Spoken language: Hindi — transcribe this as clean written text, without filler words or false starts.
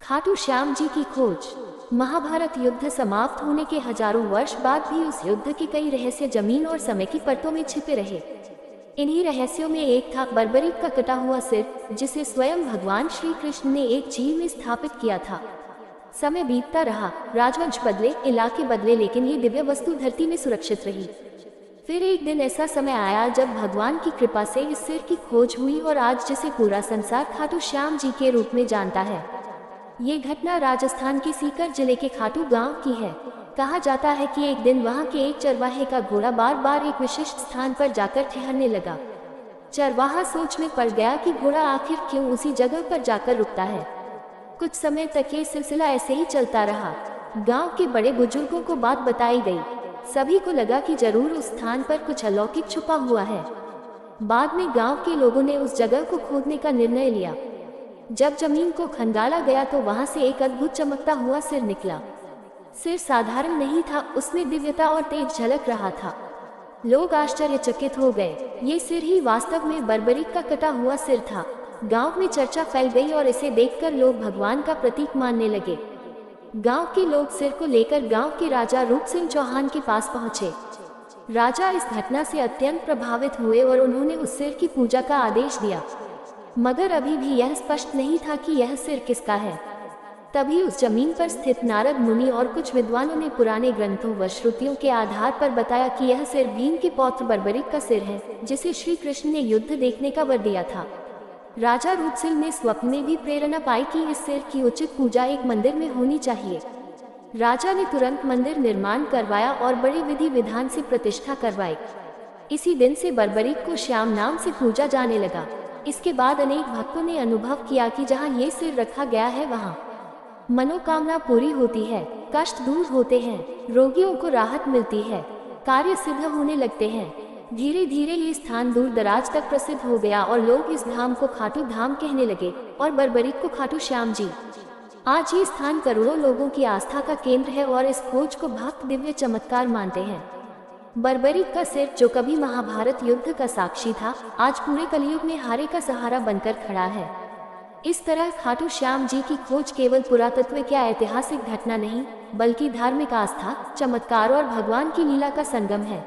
खाटू श्याम जी की खोज। महाभारत युद्ध समाप्त होने के हजारों वर्ष बाद भी उस युद्ध के कई रहस्य जमीन और समय की परतों में छिपे रहे। इन्हीं रहस्यों में एक था बर्बरीक का कटा हुआ सिर, जिसे स्वयं भगवान श्री कृष्ण ने एक झील में स्थापित किया था। समय बीतता रहा, राजवंश बदले, इलाके बदले, लेकिन ये दिव्य वस्तु धरती में सुरक्षित रही। फिर एक दिन ऐसा समय आया जब भगवान की कृपा से इस सिर की खोज हुई और आज जिसे पूरा संसार खाटू श्याम जी के रूप में जानता है। ये घटना राजस्थान के सीकर जिले के खाटू गांव की है। कहा जाता है कि एक दिन वहां के एक चरवाहे का घोड़ा बार बार एक विशिष्ट स्थान पर जाकर ठहरने लगा। चरवाहा सोच में पड़ गया कि घोड़ा आखिर क्यों उसी जगह पर जाकर रुकता है। कुछ समय तक ये सिलसिला ऐसे ही चलता रहा। गांव के बड़े बुजुर्गों को बात बताई गई। सभी को लगा कि जरूर उस स्थान पर कुछ अलौकिक छुपा हुआ है। बाद में गांव के लोगों ने उस जगह को खोदने का निर्णय लिया। जब जमीन को खंगाला गया तो वहां से एक अद्भुत चमकता हुआ सिर निकला। सिर साधारण नहीं था, उसमें दिव्यता और तेज झलक रहा था। लोग आश्चर्यचकित हो गए। ये सिर ही वास्तव में बर्बरीक का कटा हुआ सिर था। गांव में चर्चा फैल गई और इसे देखकर लोग भगवान का प्रतीक मानने लगे। गांव के लोग सिर को लेकर गांव के राजा रूप सिंह चौहान के पास पहुंचे। राजा इस घटना से अत्यंत प्रभावित हुए और उन्होंने उस सिर की पूजा का आदेश दिया, मगर अभी भी यह स्पष्ट नहीं था कि यह सिर किसका है। तभी उस जमीन पर स्थित नारद मुनि और कुछ विद्वानों ने पुराने ग्रंथों व श्रुतियों के आधार पर बताया कि यह सिर भीम के पौत्र बर्बरीक का सिर है, जिसे श्री कृष्ण ने युद्ध देखने का वर दिया था। राजा रूप सिंह ने स्वप्न में भी प्रेरणा पाई कि इस सिर की उचित पूजा एक मंदिर में होनी चाहिए। राजा ने तुरंत मंदिर निर्माण करवाया और बड़े विधि विधान से प्रतिष्ठा करवाई। इसी दिन से बर्बरीक को श्याम नाम से पूजा जाने लगा। इसके बाद अनेक भक्तों ने अनुभव किया कि जहाँ ये सिर रखा गया है वहाँ मनोकामना पूरी होती है, कष्ट दूर होते हैं, रोगियों को राहत मिलती है, कार्य सिद्ध होने लगते हैं। धीरे धीरे ये स्थान दूर दराज तक प्रसिद्ध हो गया और लोग इस धाम को खाटू धाम कहने लगे और बर्बरीक को खाटू श्याम जी। आज ये स्थान करोड़ों लोगों की आस्था का केंद्र है और इस खोज को भक्त दिव्य चमत्कार मानते हैं। बर्बरीक का सिर, जो कभी महाभारत युद्ध का साक्षी था, आज पूरे कलयुग में हारे का सहारा बनकर खड़ा है। इस तरह खाटू श्याम जी की खोज केवल पुरातत्व या ऐतिहासिक घटना नहीं, बल्कि धार्मिक आस्था, चमत्कार और भगवान की लीला का संगम है।